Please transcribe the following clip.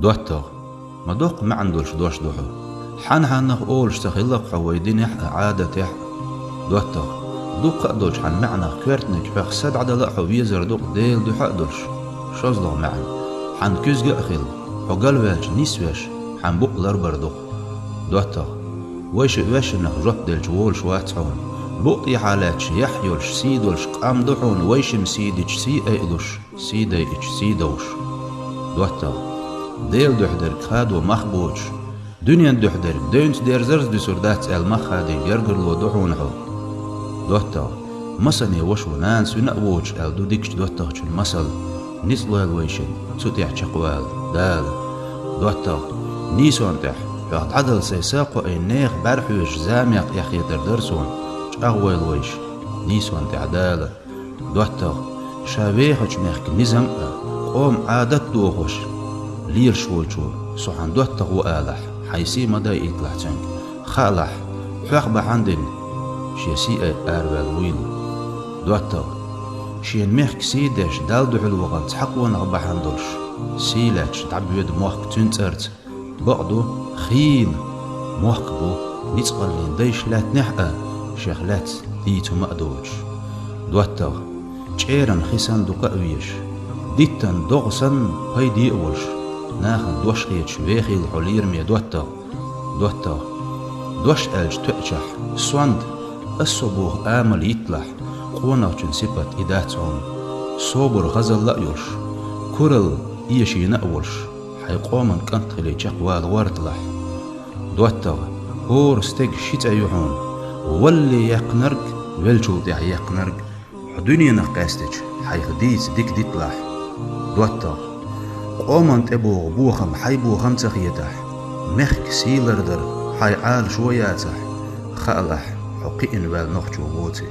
دوتر ما دوق ما عندولش دوش دوحو حان حانخ أولش تخلق حويدين يح عادة يح دوتر دوق أدولش حان معنخ كورتنك حق سد عدلا حويزر دوق ديل دوح أدولش شوزلغ معن حان كوزغ أخيل حقال واش نيسواش حان بوق لربر دوق دوتر ويش نخ جوب ديلش وولش واتحون بوقي حالاتش يحيولش سيدولش قام دوحون ويشم سيدش سي ايلوش سيديش سيدوش دوتر ديل دوحدر خادو مخبوش دنيا دوحدر دونت دير زرز دي سردات المخادي جرجر لو دوحونحو دوتر مسني وشو نانس ونقوش دو ديكش دوتر شن مسل نسلال ويشن سوتيح شقوال دال دوتر نيسون تح يقعد عدل سيساقو اي نيخ برحوش زاميق يخيطر درسون أغوال ويش نيسوان تعدالة دوتر شابيخش ميخك نزم قوم عادت دوخش لير شوشو سوحان دوتر وآلح حيسي مدى إطلع تنك خالح حق بحندن شيسي أروال ويل دوتر شين ميخك سيدش دال دوح الوغن تحقوان غبحندلش سيلاتش تعبيد موحك تنترت بعضو خيل موحك بو نتقلين ديش لا تنحقا شغلات ديتو مأدوش دوتر جيران خيسان دو قأويش ديتان دوغسان هاي دي أولش ناخن دوش غيتش ويخي الحولير مي دوتر دوش ألج تؤجح سواند الصبوغ آمل يطلح قونا جنسيبت إداتهم صوبر غزل لأيوش كورل إيشي نأولش حيقومن كنتخلي جقوال وردلح دوتر هور ستيق شيت أيوحون واللي يقنرق والجود يقنرق دنيا نقاستج حيخديس ديك ديطلح دوتر قومن تبوغ بوخم حيبوغم تخيتح مخك سيلردر حي عال شوياتح خالح حقين والنخجو بوتي